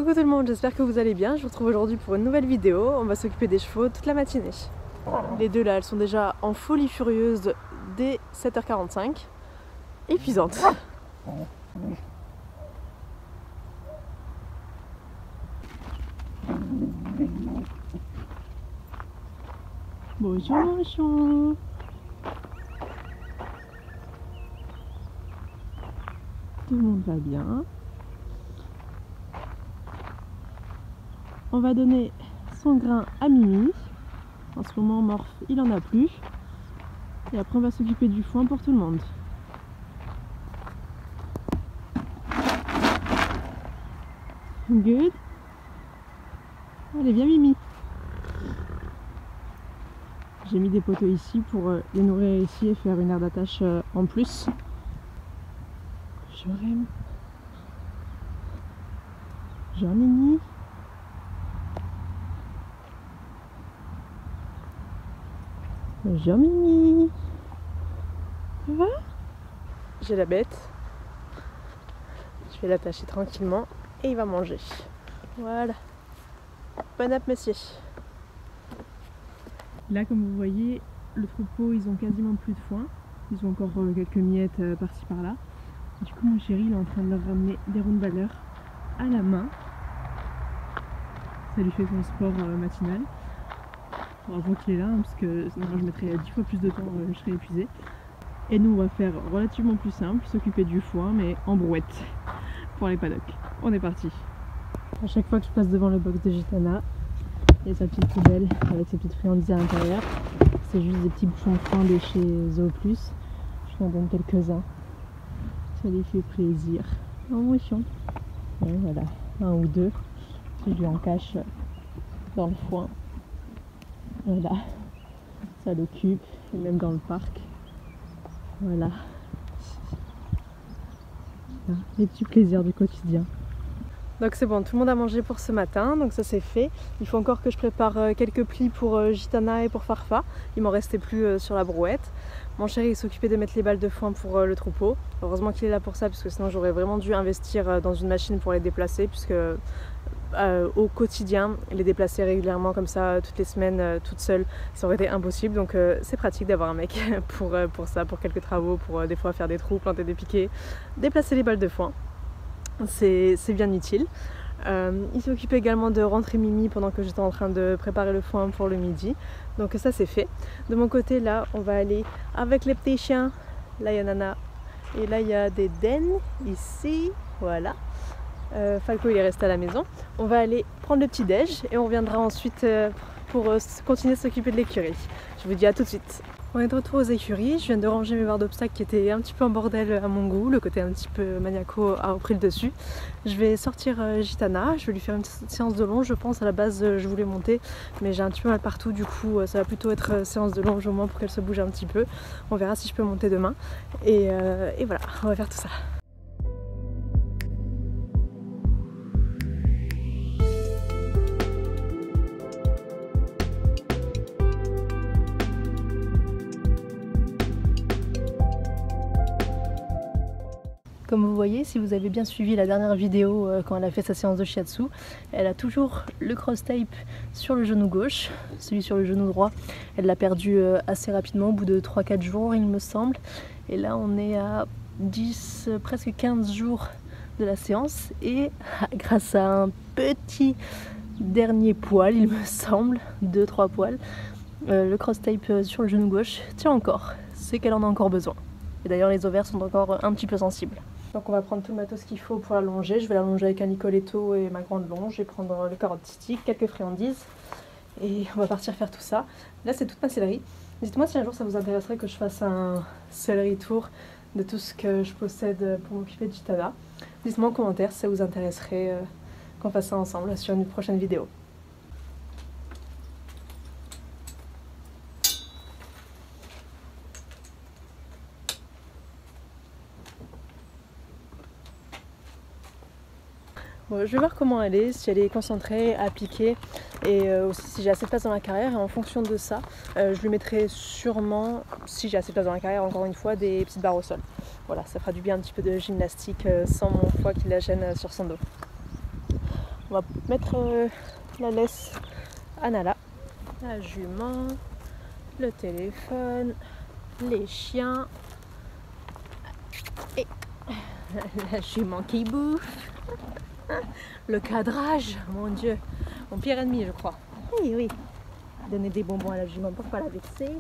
Coucou tout le monde, j'espère que vous allez bien. Je vous retrouve aujourd'hui pour une nouvelle vidéo. On va s'occuper des chevaux toute la matinée. Les deux là, elles sont déjà en folie furieuse dès 7h45. Épuisantes. Bonjour mon chou. Tout le monde va bien. On va donner son grain à Mimi. En ce moment, Morph, il en a plus. Et après, on va s'occuper du foin pour tout le monde. Good. Allez, viens Mimi. J'ai mis des poteaux ici pour les nourrir ici et faire une aire d'attache en plus. Jean Mimi. Bonjour Mimi. Ça va? J'ai la bête. Je vais l'attacher tranquillement et il va manger. Voilà. Bon appétit monsieur. Là comme vous voyez, le troupeau ils ont quasiment plus de foin. Ils ont encore quelques miettes par-ci par-là. Du coup mon chéri il est en train de leur ramener des roundballers à la main. Ça lui fait son sport matinal. Heureusement qu'il est là, parce que sinon je mettrais 10 fois plus de temps, je serais épuisée. Et nous on va faire relativement plus simple, s'occuper du foin mais en brouette pour les paddocks. On est parti. À chaque fois que je passe devant le box de Gitana, il y a sa petite poubelle avec ses petites friandises à l'intérieur. C'est juste des petits bouchons de foin de chez Zooplus. Je lui en donne quelques-uns. Ça lui fait plaisir. Oh mon chiant. Ouais, voilà, un ou deux. Je lui en cache dans le foin. Voilà, ça l'occupe, et même dans le parc. Voilà. Les petits plaisirs du quotidien. Donc c'est bon, tout le monde a mangé pour ce matin, donc ça c'est fait. Il faut encore que je prépare quelques plis pour Gitana et pour Farfa. Il m'en restait plus sur la brouette. Mon chéri s'occupait de mettre les balles de foin pour le troupeau. Heureusement qu'il est là pour ça, parce que sinon j'aurais vraiment dû investir dans une machine pour les déplacer, puisque au quotidien, les déplacer régulièrement comme ça, toutes les semaines, toute seule, ça aurait été impossible. Donc c'est pratique d'avoir un mec pour ça, pour quelques travaux, pour des fois faire des trous, planter des piquets, déplacer les balles de foin. C'est bien utile. Il s'occupait également de rentrer Mimi pendant que j'étais en train de préparer le foin pour le midi. Donc ça c'est fait. De mon côté là, on va aller avec les petits chiens. Là il y a Nana et là il y a des dennes ici. Voilà. Falco il est resté à la maison. On va aller prendre le petit déj et on reviendra ensuite pour continuer de s'occuper de l'écurie. Je vous dis à tout de suite. On est de retour aux écuries. Je viens de ranger mes barres d'obstacles qui étaient un petit peu en bordel à mon goût. Le côté un petit peu maniaco a repris le dessus. Je vais sortir Gitana. Je vais lui faire une petite séance de longe. Je pense à la base je voulais monter, mais j'ai un petit peu mal partout. Du coup ça va plutôt être séance de longe au moins pour qu'elle se bouge un petit peu. On verra si je peux monter demain. Et voilà, on va faire tout ça. Comme vous voyez, si vous avez bien suivi la dernière vidéo quand elle a fait sa séance de shiatsu, elle a toujours le cross tape sur le genou gauche, celui sur le genou droit. Elle l'a perdu assez rapidement, au bout de 3-4 jours il me semble. Et là on est à 10, presque 15 jours de la séance. Et grâce à un petit dernier poil, il me semble, 2-3 poils, le cross tape sur le genou gauche tient encore. C'est qu'elle en a encore besoin. Et d'ailleurs les ovaires sont encore un petit peu sensibles. Donc on va prendre tout le matos qu'il faut pour la longer. Je vais la longer avec un Nicoletto et ma grande longe. Je vais prendre le carotte stick, quelques friandises. Et on va partir faire tout ça. Là c'est toute ma céleri. Dites-moi si un jour ça vous intéresserait que je fasse un céleri tour de tout ce que je possède pour m'occuper de Gitana. Dites-moi en commentaire si ça vous intéresserait qu'on fasse ça ensemble sur une prochaine vidéo. Bon, je vais voir comment elle est, si elle est concentrée, appliquée et aussi si j'ai assez de place dans ma carrière. Et en fonction de ça, je lui mettrai sûrement, si j'ai assez de place dans ma carrière, encore une fois, des petites barres au sol. Voilà, ça fera du bien un petit peu de gymnastique sans mon poids qui la gêne sur son dos. On va mettre la laisse à Nala, la jument, le téléphone, les chiens et la jument qui bouffe, le cadrage, mon Dieu, mon pire ennemi je crois. Oui, oui, donner des bonbons à la jument pour pas la vexer.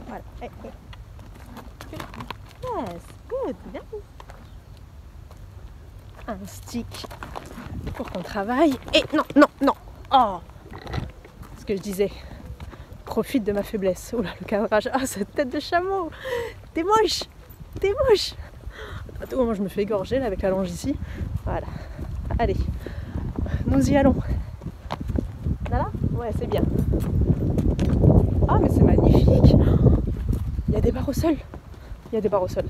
Voilà. Yes, good, bien. Un stick pour qu'on travaille. Et non, non, non. Oh, ce que je disais. Profite de ma faiblesse. Oula, le cadrage. Ah, cette tête de chameau. T'es moche. T'es moche. À tout moment, je me fais égorger là avec la longe ici. Voilà. Allez, nous y allons. Là, ouais, c'est bien. Ah, mais c'est magnifique. Il y a des barres au sol. Il y a des barres au sol.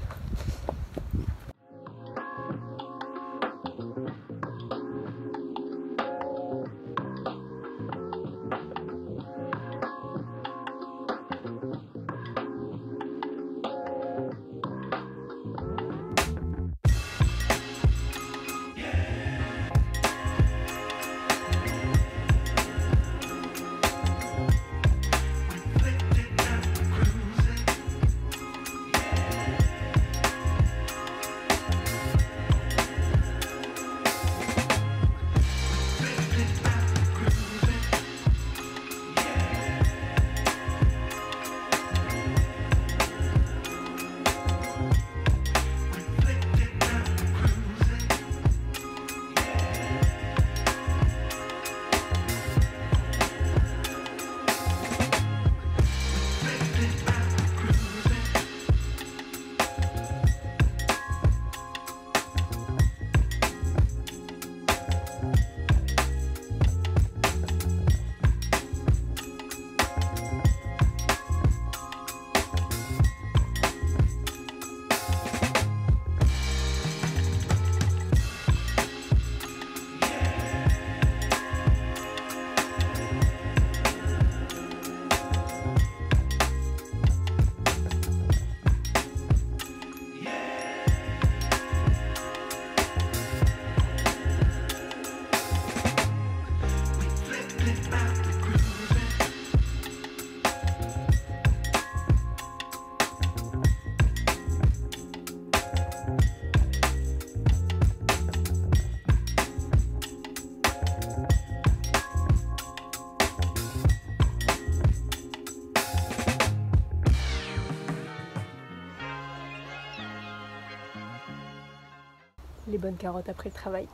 Les bonnes carottes après le travail.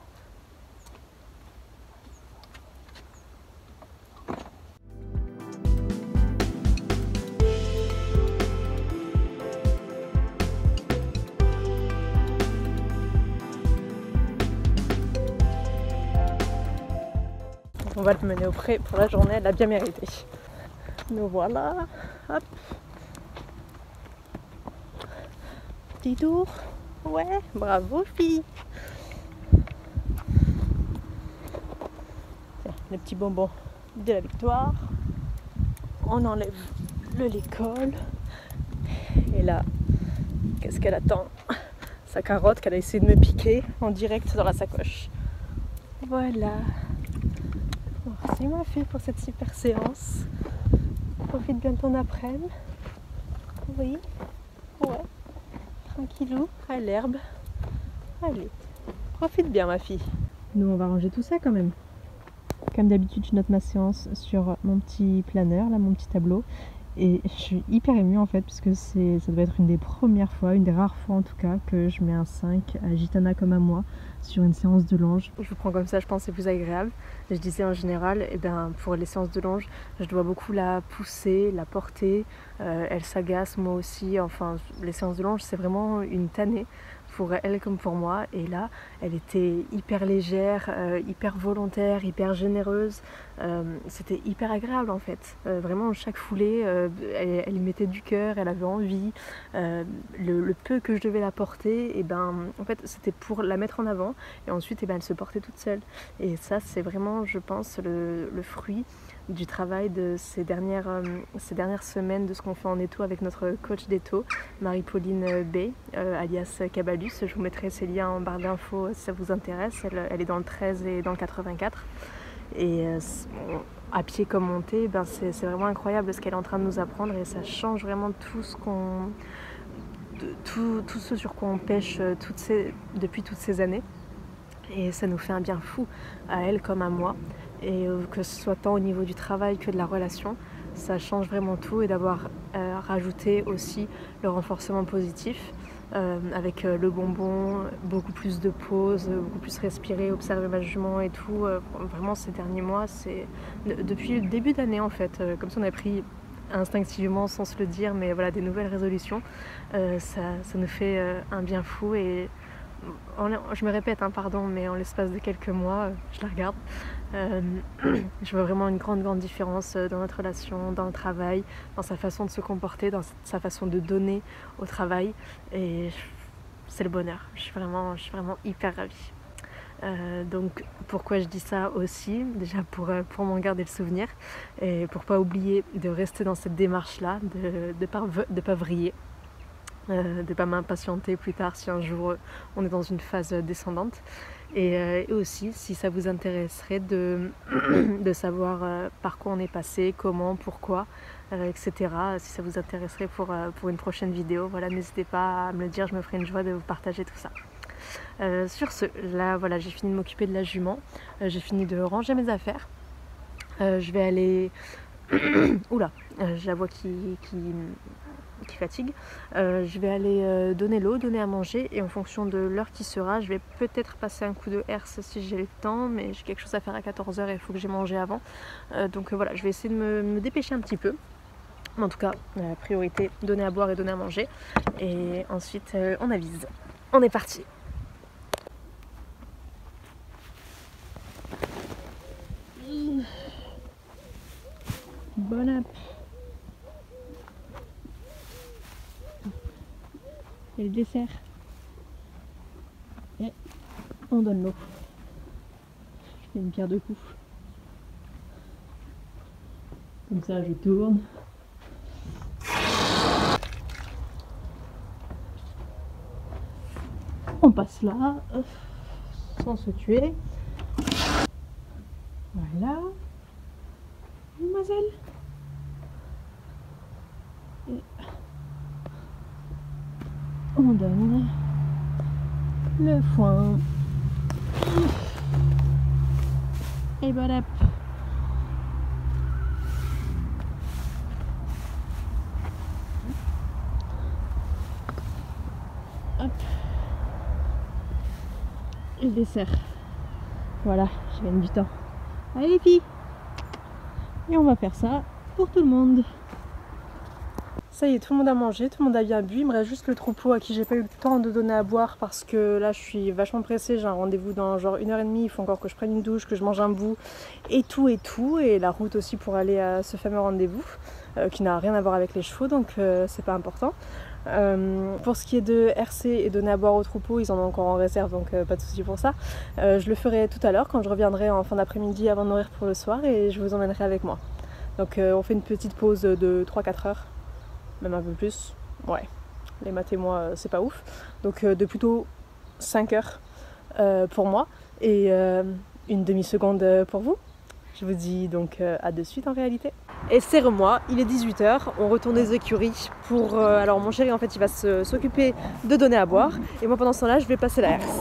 On va le mener au pré pour la journée, elle a bien mérité. Nous voilà, hop. Petit tour. Ouais, bravo fille. Tiens, le petit bonbon de la victoire. On enlève le l'école. Et là, qu'est-ce qu'elle attend? Sa carotte qu'elle a essayé de me piquer en direct dans la sacoche. Voilà. Merci ma fille pour cette super séance. Profite bien de ton après-midi. Oui. Ouais. Tranquillou, à l'herbe. Allez, profite bien ma fille. Nous on va ranger tout ça quand même. Comme d'habitude je note ma séance sur mon petit planeur, là mon petit tableau. Et je suis hyper émue en fait parce que ça doit être une des premières fois, une des rares fois en tout cas, que je mets un 5 à Gitana comme à moi sur une séance de longe. Je vous prends comme ça, je pense que c'est plus agréable. Je disais en général, eh ben, pour les séances de longe, je dois beaucoup la pousser, la porter. Elle s'agace moi aussi, enfin les séances de longe c'est vraiment une tannée. Pour elle comme pour moi, et là elle était hyper légère, hyper volontaire, hyper généreuse, c'était hyper agréable en fait, vraiment chaque foulée elle y mettait du cœur, elle avait envie, le peu que je devais la porter, et ben en fait c'était pour la mettre en avant et ensuite et ben, elle se portait toute seule, et ça c'est vraiment je pense le fruit du travail de ces dernières semaines, de ce qu'on fait en étau avec notre coach d'étau, Marie-Pauline B, alias Cabalus. Je vous mettrai ses liens en barre d'infos si ça vous intéresse. Elle est dans le 13 et dans le 84. Et à pied comme montée, ben c'est vraiment incroyable ce qu'elle est en train de nous apprendre et ça change vraiment tout ce sur quoi on pêche depuis toutes ces années. Et ça nous fait un bien fou, à elle comme à moi. Et que ce soit tant au niveau du travail que de la relation, ça change vraiment tout. Et d'avoir rajouté aussi le renforcement positif, avec le bonbon, beaucoup plus de pauses, beaucoup plus respirer, observer ma jument et tout. Vraiment ces derniers mois, c'est depuis le début d'année en fait, comme si on a pris instinctivement sans se le dire, mais voilà, des nouvelles résolutions, ça nous fait un bien fou. Et je me répète, pardon, mais en l'espace de quelques mois, je la regarde, je vois vraiment une grande différence dans notre relation, dans le travail, dans sa façon de se comporter, dans sa façon de donner au travail, et c'est le bonheur. Je suis vraiment hyper ravie. Donc pourquoi je dis ça aussi, déjà pour m'en garder le souvenir et pour pas oublier de rester dans cette démarche là, de pas vriller, de pas m'impatienter plus tard si un jour on est dans une phase descendante, et aussi si ça vous intéresserait de savoir par quoi on est passé, comment, pourquoi, etc. Si ça vous intéresserait pour une prochaine vidéo, voilà, n'hésitez pas à me le dire, je me ferai une joie de vous partager tout ça. Sur ce, là voilà, j'ai fini de m'occuper de la jument, j'ai fini de ranger mes affaires, je vais aller oula, je la vois qui fatigue, je vais aller donner l'eau, donner à manger, et en fonction de l'heure qui sera, je vais peut-être passer un coup de herse si j'ai le temps, mais j'ai quelque chose à faire à 14 h et il faut que j'ai mangé avant, donc voilà, je vais essayer de me dépêcher un petit peu. Mais en tout cas, priorité, donner à boire et donner à manger, et ensuite on avise. On est parti. Bon app. Et le dessert. Et on donne l'eau. Je fais une pierre de coups. Comme ça, je tourne. On passe là, sans se tuer. Voilà. Mademoiselle. Et on donne le foin. Et voilà. Hop. Et le dessert. Voilà, je gagne du temps. Allez les filles. Et on va faire ça pour tout le monde. Ça y est, tout le monde a mangé, tout le monde a bien bu. Il me reste juste le troupeau à qui j'ai pas eu le temps de donner à boire parce que là je suis vachement pressée. J'ai un rendez-vous dans genre 1h30. Il faut encore que je prenne une douche, que je mange un bout et tout. Et la route aussi pour aller à ce fameux rendez-vous qui n'a rien à voir avec les chevaux, donc c'est pas important. Pour ce qui est de RC et donner à boire au troupeau, ils en ont encore en réserve, donc pas de souci pour ça. Je le ferai tout à l'heure quand je reviendrai en fin d'après-midi avant de nourrir pour le soir, et je vous emmènerai avec moi. Donc on fait une petite pause de 3-4 heures, même un peu plus. Ouais, les maths et moi c'est pas ouf. Donc de plutôt 5 heures pour moi et une demi-seconde pour vous. Je vous dis donc à de suite en réalité. Et serre-moi, il est 18 h, on retourne des écuries pour... alors mon chéri en fait il va s'occuper de donner à boire, et moi pendant ce temps-là je vais passer la herse.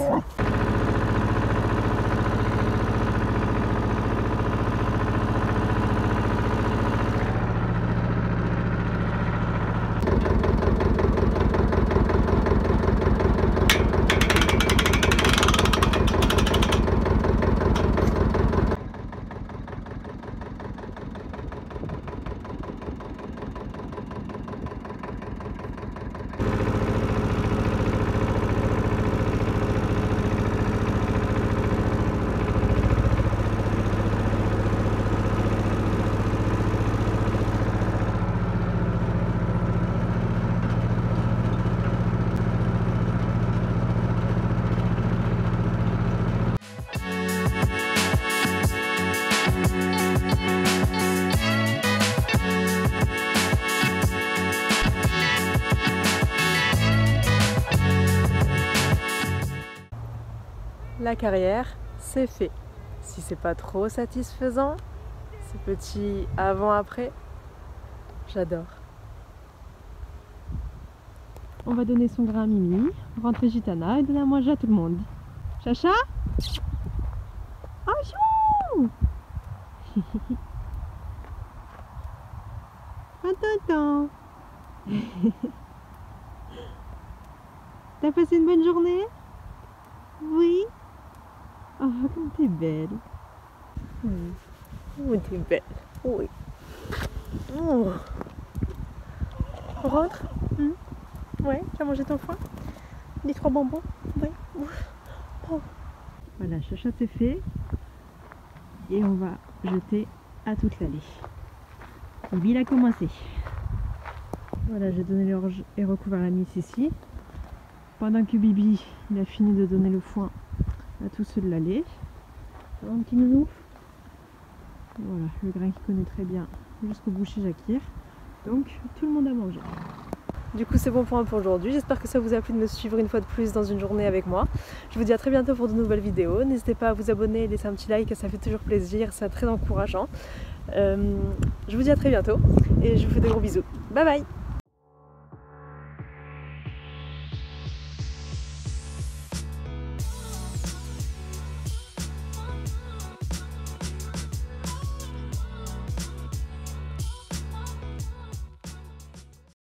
la carrière, c'est fait. Si c'est pas trop satisfaisant, ce petit avant-après, j'adore. On va donner son grain à Mimi, rentrer Gitana et donner à manger à tout le monde. Chacha? Oh chou! Attends. T'as passé une bonne journée? Oui? Oh, comme t'es belle. Oui. Oh, t'es belle. Oui. Oh. On rentre? Ouais, tu as mangé ton foin? Les 3 bonbons? Oui. Oh. Voilà, Chacha c'est fait. Et on va jeter à toute l'allée. Bibi il a commencé. Voilà, j'ai donné l'orge et recouvert la mise ici. Pendant que Bibi il a fini de donner le foin à tous ceux de l'allée. Ça va un petit nounou? Voilà, le grain qui connaît très bien jusqu'au boucher Jacquir. Donc tout le monde a mangé. Du coup c'est bon pour moi pour aujourd'hui. J'espère que ça vous a plu de me suivre une fois de plus dans une journée avec moi. Je vous dis à très bientôt pour de nouvelles vidéos. N'hésitez pas à vous abonner et laisser un petit like, ça fait toujours plaisir, c'est très encourageant. Je vous dis à très bientôt et je vous fais de gros bisous. Bye bye!